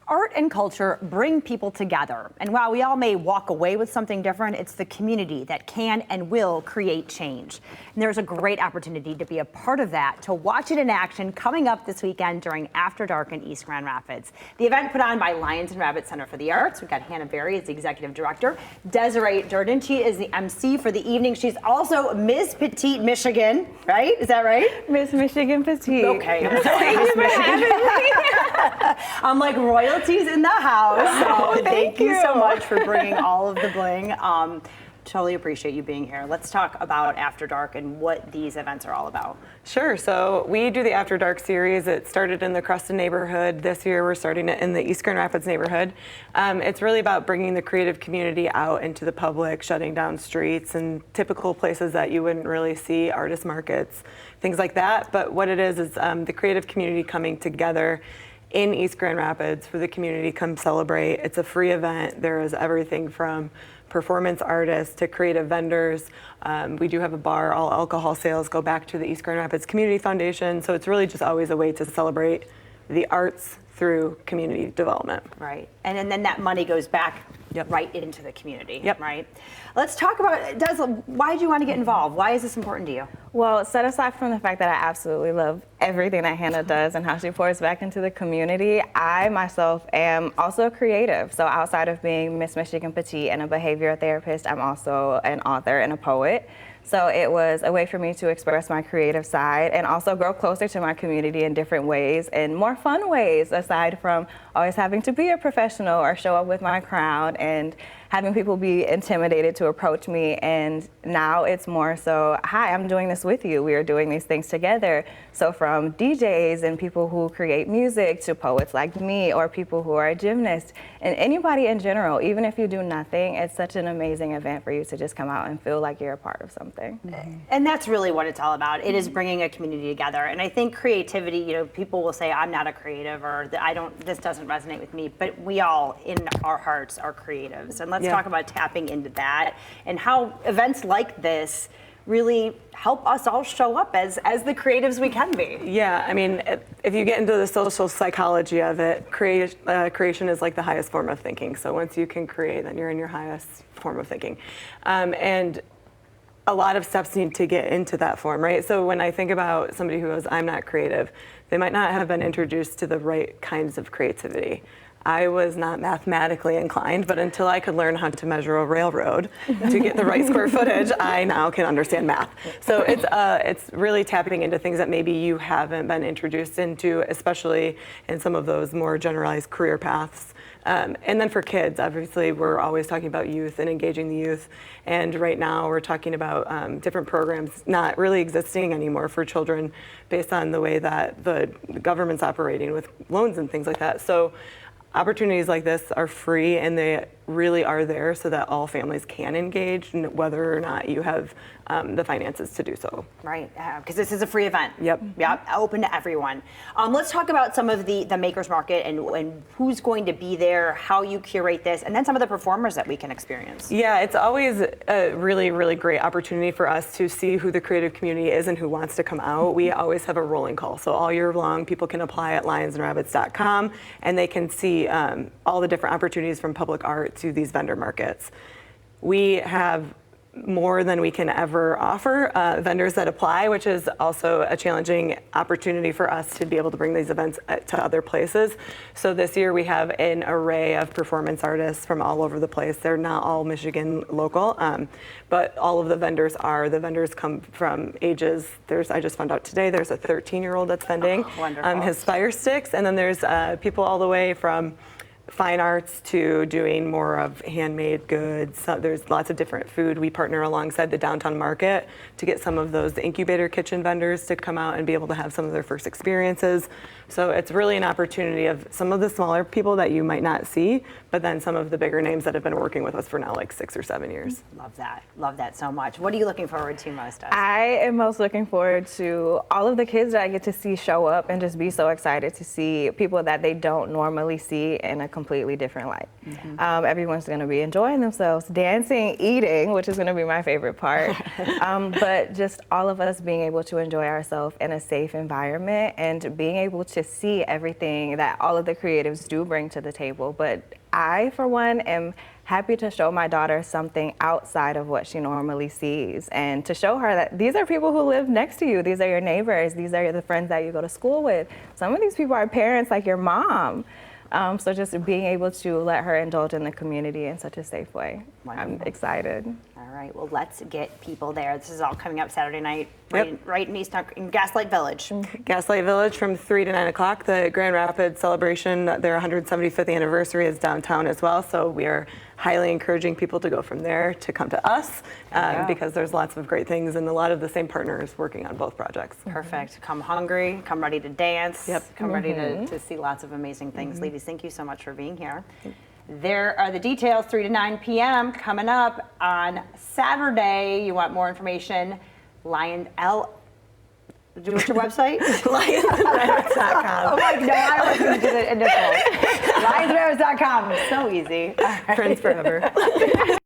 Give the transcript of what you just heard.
Art and culture bring people together. And while we all may walk away with something different, it's the community that can and will create change. And there's a great opportunity to be a part of that, to watch it in action coming up this weekend during After Dark in East Grand Rapids. The event put on by Lions and Rabbit Center for the Arts. We've got Hannah Berry as the executive director. Desiree Durden, she is the MC for the evening. She's also Miss Petite Michigan, right? Is that right? Miss Michigan Petite. Okay, I'm sorry, Miss Michigan. I'm like royalties in the house. So thank you so much for bringing all of the bling. Totally appreciate you being here. Let's talk about After Dark and what these events are all about. Sure. So we do the After Dark series. It started in the Creston neighborhood. This year we're starting it in the East Grand Rapids neighborhood. It's really about bringing the creative community out into the public, shutting down streets and typical places that you wouldn't really see, artist markets, things like that. But what it is the creative community coming together in East Grand Rapids for the community come celebrate. It's a free event. There is everything from performance artists to creative vendors. We do have a bar. All alcohol sales go back to the East Grand Rapids Community Foundation. So it's really just always a way to celebrate the arts through community development. Right. And then that money goes back right into the community. Yep. Right. Let's talk about, why did you want to get involved? Why is this important to you? Well, set aside from the fact that I absolutely love everything that Hannah does and how she pours back into the community, I myself am also a creative. So outside of being Miss Michigan Petite and a behavioral therapist, I'm also an author and a poet. So it was a way for me to express my creative side and also grow closer to my community in different ways and more fun ways, aside from always having to be a professional or show up with my crowd and having people be intimidated to approach me. And now it's more so, hi, I'm doing this with you. We are doing these things together. So from DJs and people who create music to poets like me or people who are gymnasts and anybody in general, even if you do nothing, it's such an amazing event for you to just come out and feel like you're a part of something. Mm-hmm. And that's really what it's all about. It is bringing a community together. And I think creativity, people will say, I'm not a creative or this doesn't resonate with me, but we all in our hearts are creatives. And let's talk about tapping into that and how events like this really help us all show up as the creatives we can be. Yeah, I mean, if you get into the social psychology of it, creation is like the highest form of thinking. So once you can create, then you're in your highest form of thinking. And a lot of steps need to get into that form, right? So when I think about somebody who goes, I'm not creative, they might not have been introduced to the right kinds of creativity. I was not mathematically inclined, but until I could learn how to measure a railroad to get the right square footage, I now can understand math. So it's really tapping into things that maybe you haven't been introduced into, especially in some of those more generalized career paths. And then for kids, obviously, we're always talking about youth and engaging the youth. And right now, we're talking about different programs not really existing anymore for children based on the way that the government's operating with loans and things like that. So opportunities like this are free and they really are there so that all families can engage, whether or not you have the finances to do so. Right, because this is a free event. Yep. Yep, open to everyone. Let's talk about some of the Makers Market and who's going to be there, how you curate this, and then some of the performers that we can experience. Yeah, it's always a really, really great opportunity for us to see who the creative community is and who wants to come out. We always have a rolling call. So all year long, people can apply at lionsandrabbits.com and they can see all the different opportunities from public art to these vendor markets. We have more than we can ever offer vendors that apply, which is also a challenging opportunity for us to be able to bring these events to other places. So this year we have an array of performance artists from all over the place. They're not all Michigan local, but all of the vendors are. The vendors come from ages, I just found out today, there's a 13-year-old that's vending his fire sticks, and then there's people all the way from fine arts to doing more of handmade goods. So there's lots of different food. We partner alongside the downtown market to get some of those incubator kitchen vendors to come out and be able to have some of their first experiences. So it's really an opportunity of some of the smaller people that you might not see, but then some of the bigger names that have been working with us for now like 6 or 7 years. Love that so much. What are you looking forward to most? I am most looking forward to all of the kids that I get to see show up and just be so excited to see people that they don't normally see in a completely different light. Everyone's going to be enjoying themselves, dancing, eating, which is going to be my favorite part. But just all of us being able to enjoy ourselves in a safe environment and being able to see everything that all of the creatives do bring to the table. But I, for one, am happy to show my daughter something outside of what she normally sees, and to show her that these are people who live next to you. These are your neighbors. These are the friends that you go to school with. Some of these people are parents like your mom. So just being able to let her indulge in the community in such a safe way. Wonderful. I'm excited. All right, well, let's get people there. This is all coming up Saturday night, Yep. right in Gaslight Village. Gaslight Village from 3 to 9 o'clock. The Grand Rapids celebration, their 175th anniversary is downtown as well. So we are highly encouraging people to go from there to come to us because there's lots of great things and a lot of the same partners working on both projects. Perfect. Come hungry, come ready to dance, Yep. come ready to see lots of amazing things. Ladies, thank you so much for being here. There are the details, 3 to 9 p.m. coming up on Saturday. You want more information? What's your website? LionsandRabbits.com. Oh my, no, I was going to do the initials. LionsandRabbits.com. So easy. Friends forever.